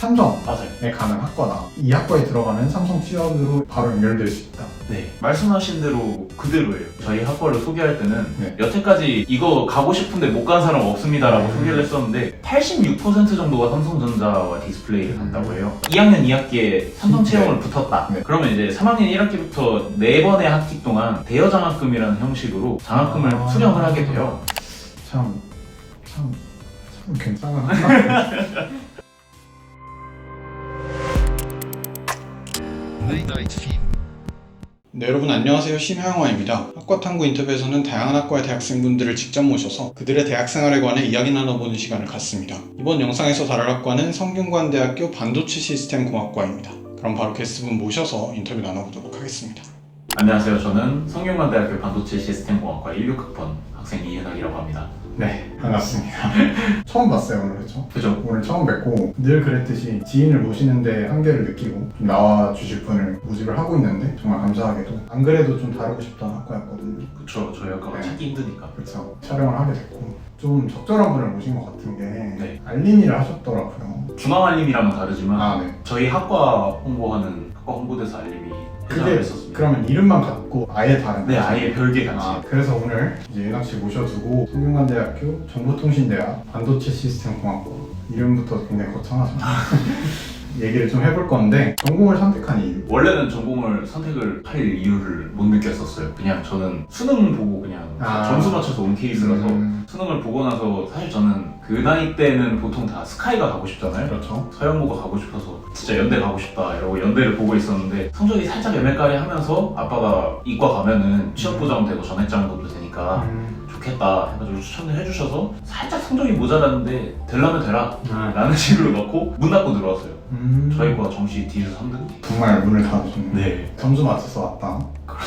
삼성에 맞아요. 가는 학과다. 이 학과에 들어가면 삼성 취업으로 바로 연결될 수 있다. 네, 말씀하신 대로 그대로예요. 저희 학과를 소개할 때는 네. 여태까지 이거 가고 싶은데 못 간 사람 없습니다라고 소개를 했었는데 86% 정도가 삼성전자와 디스플레이를 간다고 해요. 2학년 2학기에 삼성 채용을 붙었다. 네. 그러면 이제 3학년 1학기부터 4번의 학기 동안 대여 장학금이라는 형식으로 장학금을 수령을 하게 돼요. 참 괜찮은 학과. 네, 여러분 안녕하세요. 신하영화입니다. 학과탐구 인터뷰에서는 다양한 학과의 대학생분들을 직접 모셔서 그들의 대학생활에 관해 이야기 나눠보는 시간을 갖습니다. 이번 영상에서 다룰 학과는 성균관대학교 반도체 시스템 공학과입니다. 그럼 바로 게스트분 모셔서 인터뷰 나눠보도록 하겠습니다. 안녕하세요. 저는 성균관대학교 반도체 시스템공학과 16학번 학생 이은학이라고 합니다. 네, 반갑습니다. 처음 봤어요, 오늘 그렇죠? 그죠? 오늘 처음 뵙고 늘 그랬듯이 지인을 모시는데 한계를 느끼고 좀 나와주실 분을 모집을 하고 있는데 정말 감사하게도 안 그래도 좀 다루고 싶던 학과였거든요. 그쵸. 저희 학과가 네. 찾기 힘드니까. 그렇죠. 촬영을 하게 됐고 좀 적절한 분을 모신 것 같은 게 네. 알림이를 하셨더라고요. 중앙알림이랑은 다르지만 아, 네. 저희 학과 홍보하는 학과 홍보대사 알림이 회장을 그게 했었습니다. 그러면 이름만 갖고 아예 다른 네, 거죠? 아예 별개 같이. 그래서 오늘 이제 윤학 씨 모셔두고 성균관대학교 정보통신대학 반도체 시스템공학과 이름부터 굉장히 거창하죠. 얘기를 좀 해볼 건데 전공을 선택한 이유. 원래는 전공을 선택을 할 이유를 못 느꼈었어요. 그냥 저는 수능 보고 그냥 점수 맞춰서 온 케이스라서 수능을 보고 나서 사실 저는 그 나이 때는 보통 다 스카이가 가고 싶잖아요. 그렇죠. 서영고가 가고 싶어서 진짜 연대 가고 싶다 이러고 연대를 보고 있었는데 성적이 살짝 애매까리 하면서 아빠가 이과 가면은 취업 보장 되고 전액 장학금도 되니까 좋겠다 해가지고 추천을 해주셔서 살짝 성적이 모자랐는데 되려면 되라 라는 식으로 넣고 문 닫고 들어왔어요. 저희 과 정시 D에서 3등. 정말 문을 닫으셨네요. 네. 점수 맞춰서 왔다.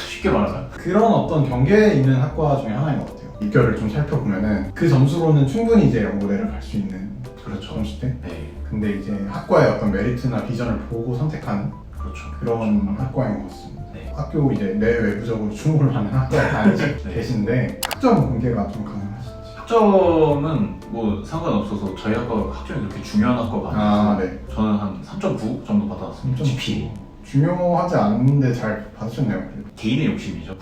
쉽게 말하면 그런 어떤 경계에 있는 학과 중에 하나인 것 같아요. 입결을 좀 살펴보면은 그 점수로는 충분히 이제 연고대를 갈 수 있는 그렇죠. 점수 때. 네. 근데 이제 학과의 어떤 메리트나 비전을 보고 선택하는 그렇죠. 그런 학과인 것 같습니다. 네. 학교 이제 내외부적으로 주목을 받는 학과에 다니시고 네. 계신데 학점 공개가 좀 가능하신지? 학점은 뭐 상관없어서 저희 학과 학점이 그렇게 중요한 학과가 아니라서 네. 저는 한 3.9 정도 받아왔습니다. GPA. 중요하지 않은데 잘 받으셨네요. 그래도. 개인의 욕심이죠.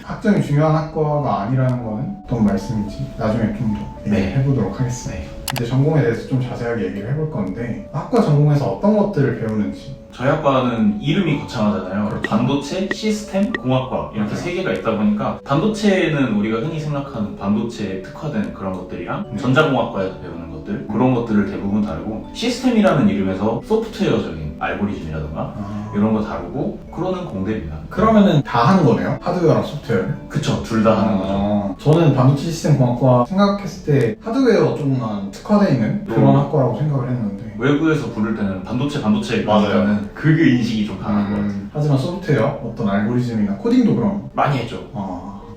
학점이 중요한 학과가 아니라는 거는 어떤 말씀인지 나중에 좀 더 네. 해보도록 하겠습니다. 네. 이제 전공에 대해서 좀 자세하게 얘기를 해볼 건데 학과 전공에서 어떤 것들을 배우는지. 저희 학과는 이름이 거창하잖아요. 그렇죠. 반도체, 시스템, 공학과 이렇게 세 개가 있다 보니까 반도체는 우리가 흔히 생각하는 반도체에 특화된 그런 것들이랑 전자공학과에서 배우는 것들 그런 것들을 대부분 다루고 시스템이라는 이름에서 소프트웨어적인 알고리즘이라던가 이런 거 다루고 그러는 공대입니다. 그러면은 다 하는 거네요? 하드웨어랑 소프트웨어를? 그쵸, 둘 다 하는 거죠. 저는 반도체 시스템 공학과 생각했을 때 하드웨어 쪽만 특화되어 있는 그런 학과라고 생각을 했는데 외부에서 부를 때는 반도체 맞아요. 그러니까는 그 인식이 좀 강한 것 같아요. 하지만 소프트웨어, 어떤 알고리즘이나 코딩도 그럼 많이 했죠.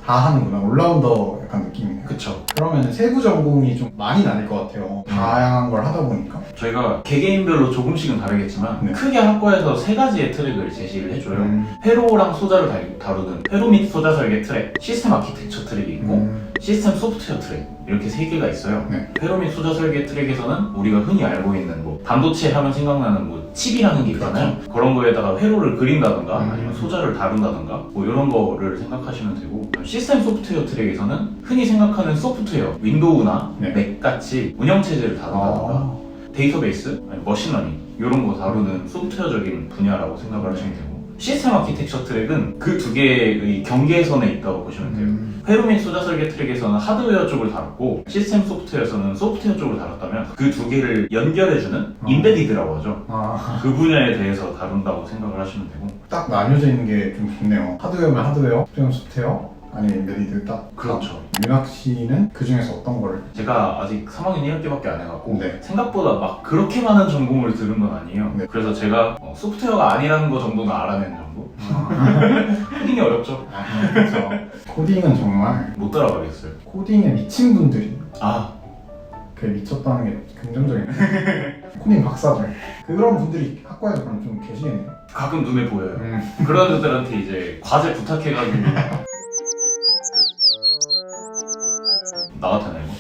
다 하는구나. 올라운더 약간 느낌이네요. 그쵸. 그러면 세부 전공이 좀 많이 나뉠 것 같아요. 다양한 걸 하다 보니까. 저희가 개개인별로 조금씩은 다르겠지만 네. 크게 학과에서 세 가지의 트랙을 제시를 해줘요. 회로랑 소자를 다루는 회로 및 소자 설계 트랙, 시스템 아키텍처 트랙이 있고 시스템 소프트웨어 트랙 이렇게 세 개가 있어요. 네. 회로 및 소자 설계 트랙에서는 우리가 흔히 알고 있는 뭐 반도체 하면 생각나는 뭐 칩이라는 게 있잖아요. 그런 거에다가 회로를 그린다던가 아니면 소자를 다룬다던가 뭐 이런 거를 생각하시면 되고 시스템 소프트웨어 트랙에서는 흔히 생각하는 소프트웨어 윈도우나 네. 맥 같이 운영체제를 다룬다던가 데이터베이스, 아니 머신러닝 이런 거 다루는 소프트웨어적인 분야라고 생각을 하시면 되고 시스템 아키텍처 트랙은 그 두 개의 경계선에 있다고 보시면 돼요. 회로 및 소자 설계 트랙에서는 하드웨어 쪽을 다뤘고 시스템 소프트웨어에서는 소프트웨어 쪽을 다뤘다면 그 두 개를 연결해주는 인베디드라고 하죠. 그 분야에 대해서 다룬다고 생각을 하시면 되고 딱 나뉘어져 있는 게 좀 좋네요. 하드웨어면 하드웨어, 소프트웨어면 소프트웨어, 아니면 인베디드 딱. 그렇죠. 윤학 씨는 그 중에서 어떤 거를? 제가 아직 3학년 1학기밖에 안 해갖고 네. 생각보다 막 그렇게 많은 전공을 들은 건 아니에요. 네. 그래서 제가 소프트웨어가 아니라는 거 정도는 알아낸 정도? 코딩이 어렵죠? 그렇죠. 코딩은 정말 못 따라가겠어요. 코딩에 미친 분들이 아, 그 미쳤다는 게 긍정적인 코딩 박사들 그런 분들이 학과에서 그럼 좀 계시겠네요. 가끔 눈에 보여요. 그런 애들한테 이제 과제 부탁해가지고 나같아나 이거?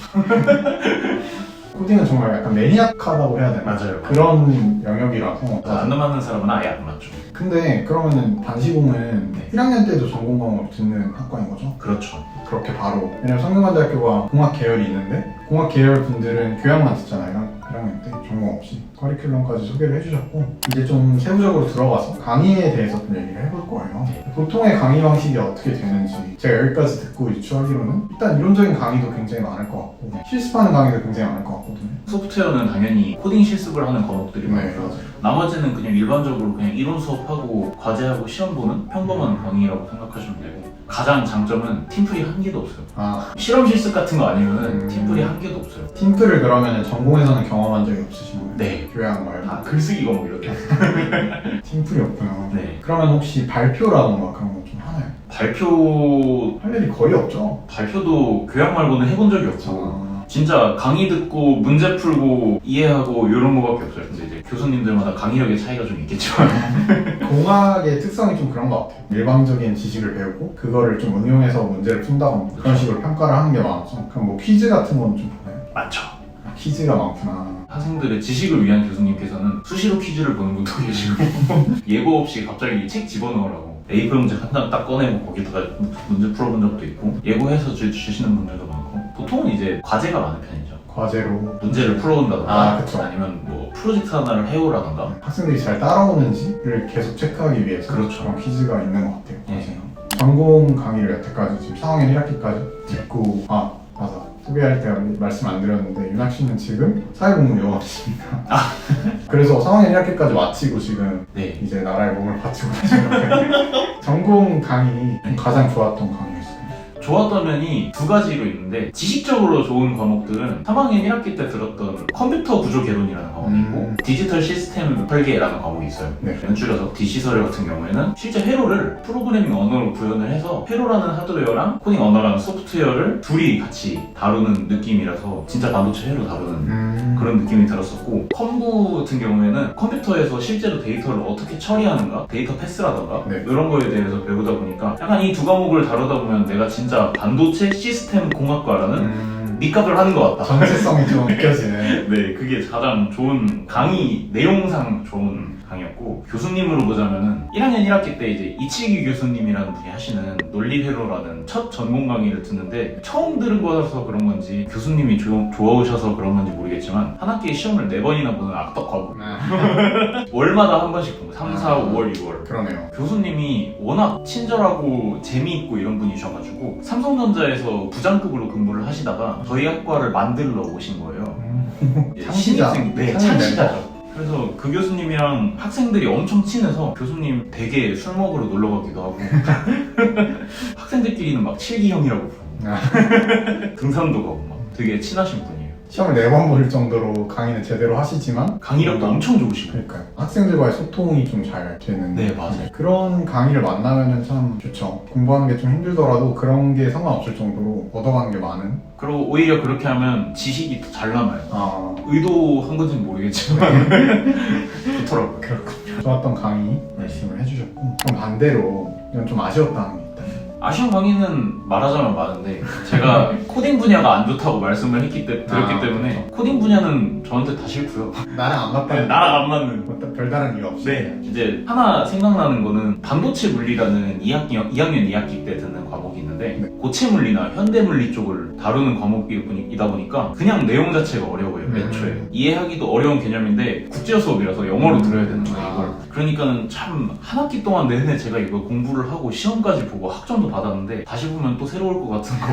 코딩은 정말 약간 매니악하다고 해야 되나? 맞아요. 그런 영역이라서 안 맞는 사람은 아예 안 맞죠. 근데 그러면은 단시공은 네. 1학년 때도 전공 과목을 듣는 학과인 거죠? 그렇죠. 그렇게 바로. 왜냐면 성균관대학교가 공학 계열이 있는데 공학 계열 분들은 교양만 듣잖아요. 1학년 때 전공 없이 커리큘럼까지 소개를 해주셨고 이제 좀 세부적으로 들어가서 강의에 대해서 좀 얘기를 해볼 거예요. 보통의 강의 방식이 어떻게 되는지 제가 여기까지 듣고 유추하기로는 일단 이론적인 강의도 굉장히 많을 것 같고 실습하는 강의도 굉장히 많을 것 같거든요. 소프트웨어는 당연히 코딩 실습을 하는 과목들이 네, 많고요. 맞아요. 나머지는 그냥 일반적으로 그냥 이론 수업하고 과제하고 시험 보는 평범한 강의라고 생각하시면 되고 가장 장점은 팀플이 한 개도 없어요. 아, 실험 실습 같은 거 아니면은 음. 팀플이 한 개도 없어요. 팀플을 그러면 전공에서는 경험한 적이 없으신 거예요? 네. 교양 말고. 다 글쓰기 과목 이렇게. 팀플이 없구나. 네. 그러면 혹시 발표라던가 그런 거 좀 하나요? 발표 할 일이 거의 없죠? 발표도 교양 말고는 해본 적이 없고 진짜 강의 듣고 문제 풀고 이해하고 이런 거밖에 없어요. 근데 이제 교수님들마다 강의력의 차이가 좀 있겠지만 공학의 특성이 좀 그런 것 같아요. 일방적인 지식을 배우고 그거를 좀 응용해서 문제를 푼다거나 그런 식으로 평가를 하는 게 많아서 그럼 뭐 퀴즈 같은 건 좀 보나요? 많죠. 아, 퀴즈가 많구나. 학생들의 지식을 위한 교수님께서는 수시로 퀴즈를 보는 분도 계시고 예고 없이 갑자기 책 집어넣으라고 A4 용지 한 장 딱 꺼내고 거기다가 문제 풀어본 적도 있고 예고해서 주시는 분들도 많고 보통은 이제 과제가 많은 편이죠. 과제로 문제를 풀어온다던가 아, 그쵸. 아니면 뭐 프로젝트 하나를 해오라던가 학생들이 잘 따라오는지를 계속 체크하기 위해서 그렇죠. 그런 퀴즈가 있는 것 같아요. 네. 과제는. 전공 강의를 여태까지 지금 4학년 1학기까지 듣고 맞아. 소개할 때 말씀 안 드렸는데 윤학 씨는 지금 사회복무요원이십니다. 그래서 4학년 1학기까지 마치고 지금 네. 이제 나라의 몸을 바치고 계시는데 전공 강의 가장 좋았던 강의였어요. 좋았던 면이 두 가지로 있는데 지식적으로 좋은 과목들은 3학년 1학기 때 들었던 컴퓨터 구조 개론이라는 과목이 있고 디지털 시스템 설계라는 과목이 있어요. 네. 연출해서 DC서류 같은 경우에는 실제 회로를 프로그래밍 언어로 구현을 해서 회로라는 하드웨어랑 코딩 언어라는 소프트웨어를 둘이 같이 다루는 느낌이라서 진짜 반도체 회로 다루는 그런 느낌이 들었었고 컴구 같은 경우에는 컴퓨터에서 실제로 데이터를 어떻게 처리하는가 데이터 패스라던가 네. 이런 거에 대해서 배우다 보니까 약간 이 두 과목을 다루다 보면 내가 진짜 반도체 시스템 공학과라는 밑값을 하는 것 같다. 전체성이 좀 느껴지는. 네, 그게 가장 좋은 강의 내용상 좋은 강의였고 교수님으로 보자면은 1학년 1학기 때 이제 이치기 교수님이라는 분이 하시는 논리회로라는 첫 전공 강의를 듣는데 처음 들은 거라서 그런 건지 교수님이 좋아오셔서 그런 건지 모르겠지만 한 학기에 시험을 4번이나 보는 악덕 과목 월마다 한 번씩 본 거 3, 4, 5월, 6월 그러네요. 교수님이 워낙 친절하고 재미있고 이런 분이셔가지고 삼성전자에서 부장급으로 근무를 하시다가 저희 학과를 만들러 오신 거예요. 이제 창시자. 신입생, 네, 창시자죠. 그래서 그 교수님이랑 학생들이 엄청 친해서 교수님 댁에 술 먹으러 놀러 가기도 하고 학생들끼리는 막 칠기형이라고 부르고 등산도 가고 막 되게 친하신 분이에요. 시험을 4번 볼 정도로 강의는 제대로 하시지만 강의력도 엄청 좋으시고 그러니까요. 학생들과의 소통이 좀 잘 되는. 네, 맞아요. 그런 강의를 만나면은 참 좋죠. 공부하는 게 좀 힘들더라도 그런 게 상관없을 정도로 얻어가는 게 많은. 그리고 오히려 그렇게 하면 지식이 더 잘 남아요. 의도한 건지는 모르겠지만 좋더라고요. 그렇군요. 좋았던 강의 말씀을 해주셨고 그럼 반대로 이건 좀 아쉬웠다는 게 있다면? 아쉬운 강의는 말하자면 많은데 제가 코딩 분야가 안 좋다고 말씀을 들었기 때문에 코딩 분야는 저한테 다 싫고요. 나랑 안 맞다는. 나랑 안 맞는. 어떤 별다른 이유 없이. 네. 이제 하나 생각나는 거는 반도체 물리라는 2학년 2학기 때 듣는 과목이 있는데 네. 고체 물리나 현대 물리 쪽을 다루는 과목이다 보니까 그냥 내용 자체가 어려워요. 애초에 이해하기도 어려운 개념인데 국제 수업이라서 영어로 들어야 되는 거예요. 이걸. 그러니까는 참 한 학기 동안 내내 제가 이걸 공부를 하고 시험까지 보고 학점도 받았는데 다시 보면 또 새로울 것 같은 거.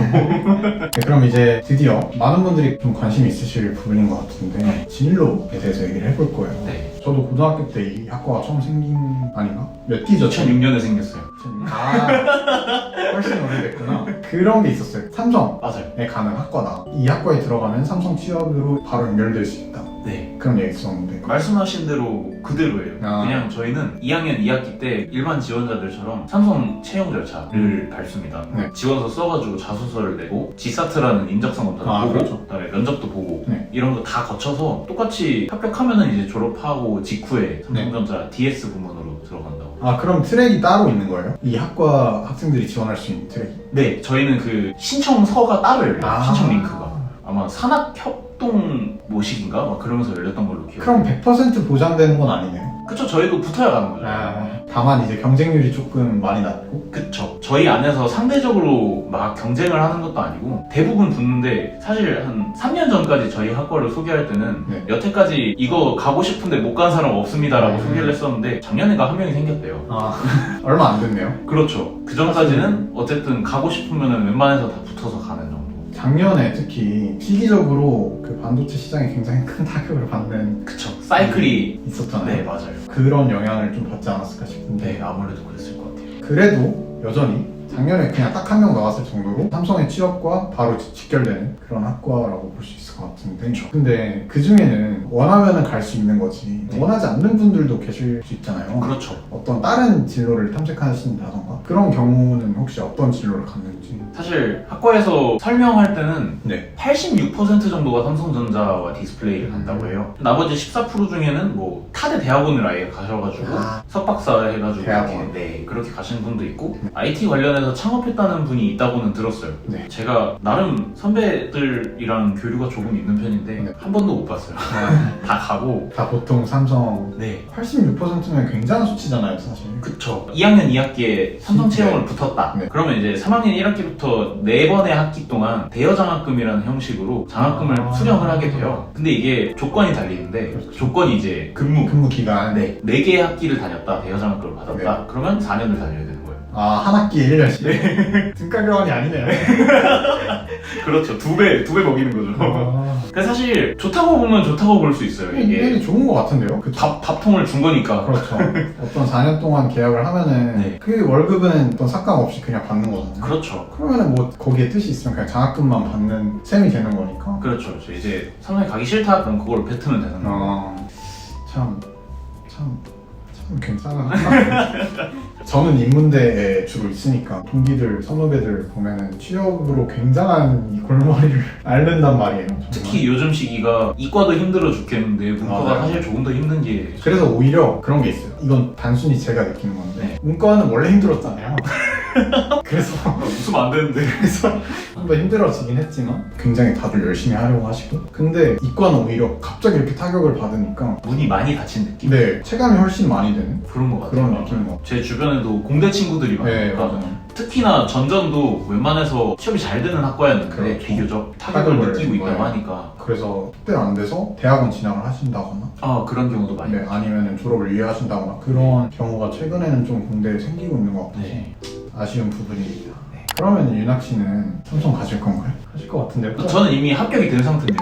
네, 그럼 이제 드디어 많은 분들이 좀 관심이 있으실 부분인 것 같은데 진로에 대해서 얘기를 해볼 거예요. 네. 저도 고등학교 때 이 학과가 처음 생긴 아닌가? 몇 기죠? 2006년에 생겼어요. 훨씬 오래됐구나. 그런 게 있었어요. 삼성에 맞아요. 가는 학과다. 이 학과에 들어가면 삼성 취업으로 바로 연결될 수 있다. 네. 그런 얘기 있었는데 말씀하신 대로 그대로예요. 그냥 저희는 2학년 2학기 때 일반 지원자들처럼 삼성 채용 절차를 밟습니다. 네. 지원서 써가지고 자소서를 내고 지사트라는 인적성 검사도 보고 그렇죠. 그다음에 면접도 보고 네. 이런 거 다 거쳐서 똑같이 합격하면은 이제 졸업하고 직후에 삼성전자 DS 부문으로 들어간다고. 그럼 트랙이 따로 있는 거예요? 이 학과 학생들이 지원할 수 있는 트랙이? 네, 저희는 그 신청서가 따로 열려요. 신청 링크가 아마 산학협 협동 모식인가? 막 그러면서 열렸던 걸로 기억해요. 그럼 100% 보장되는 건 아니네요. 그쵸, 저희도 붙어야 가는 거죠. 다만 이제 경쟁률이 조금 많이 낮고. 그쵸. 저희 안에서 상대적으로 막 경쟁을 하는 것도 아니고 대부분 붙는데 사실 한 3년 전까지 저희 학과를 소개할 때는 네. 여태까지 이거 가고 싶은데 못 간 사람 없습니다라고 네. 소개를 했었는데 작년에가 한 명이 생겼대요. 얼마 안 됐네요. 그렇죠. 그 전까지는 어쨌든 가고 싶으면 웬만해서 다 붙어서 가는 정도. 작년에 특히 시기적으로 그 반도체 시장이 굉장히 큰 타격을 받는 그쵸. 사이클이 있었잖아요. 네, 맞아요. 그런 영향을 좀 받지 않았을까 싶은데 네, 아무래도 그랬을 것 같아요. 그래도 여전히 작년에 그냥 딱 한 명 나왔을 정도로 삼성의 취업과 바로 직결되는 그런 학과라고 볼 수 있을 것 같은데 근데 그 중에는 원하면은 갈 수 있는 거지 네. 원하지 않는 분들도 계실 수 있잖아요. 그렇죠. 어떤 다른 진로를 탐색하신다던가 그런 경우는 혹시 어떤 진로를 갔는지. 사실 학과에서 설명할 때는 네. 86% 정도가 삼성전자와 디스플레이를 간다고 해요. 나머지 14% 중에는 뭐 타대 대학원을 아예 가셔가지고 석박사 해가지고 대학원. 이렇게, 네, 그렇게 가시는 분도 있고 IT 관련해서 창업했다는 분이 있다고는 들었어요. 네. 제가 나름 선배들이랑 교류가 조금 있는 편인데 네. 한 번도 못 봤어요. 다 가고 다 보통 삼성 네. 86%면 굉장한 수치잖아요, 사실. 그쵸. 2학년 2학기에 삼성 채용을 네. 붙었다. 네. 그러면 이제 3학년 1학기부터 4번의 학기 동안 대여장학금이라는 형식으로 장학금을 수령을 하게 돼요. 근데 이게 조건이 달리는데 그렇죠. 조건이 이제 근무 기간. 네, 4개의 학기를 다녔다. 대여장학금을 받았다. 그러면 4년을 다녀야 되는 거예요. 한 학기에 1년씩. 네. 등가 교환이 아니네요. 그렇죠. 두 배 먹이는 거죠. 그래서 사실 좋다고 보면 좋다고 볼 수 있어요. 이게 이게 좋은 것 같은데요? 그쵸? 밥통을 준 거니까. 그렇죠. 어떤 4년 동안 계약을 하면은 네. 그 월급은 어떤 삭감 없이 그냥 받는 거잖아요. 그렇죠. 그러면은 뭐 거기에 뜻이 있으면 그냥 장학금만 받는 셈이 되는 거니까. 그렇죠. 이제 삼성에 가기 싫다 그럼 그걸 뱉으면 되는 거예요. 참 괜찮아. 저는 인문대에 주로 있으니까 동기들, 선후배들 보면은 취업으로 굉장한 이 골머리를 앓는단 말이에요. 정말. 특히 요즘 시기가 이과도 힘들어 죽겠는데 문과가 맞아요. 사실 조금 더 힘든 게 그래서 오히려 그런 게 있어요. 이건 단순히 제가 느끼는 건데 네. 문과는 원래 힘들었잖아요. 그래서 웃으면 안 되는데. 좀 더 힘들어지긴 했지만 굉장히 다들 열심히 하려고 하시고 근데 이과는 오히려 갑자기 이렇게 타격을 받으니까 문이 많이 닫힌 느낌? 네 체감이 훨씬 많이 되는 그런 것 같아요. 그런 느낌인 것 같아요. 제 주변에도 공대 친구들이 네 많으니까 맞아요. 특히나 전전도 웬만해서 취업이 잘 되는 학과였는데 그렇죠. 비교적 타격을 타격을 느끼고 있다고 네. 하니까 그래서 그때 안 돼서 대학원 진학을 하신다거나 그런 경우도 많이 네, 아니면 졸업을 유예하신다거나 그런 경우가 최근에는 좀 공대에 생기고 있는 것 같아서 네. 아쉬운 부분입니다. 네. 그러면 윤학 씨는 삼성 가실 건가요? 하실 것 같은데요? 저는 이미 합격이 된 상태인데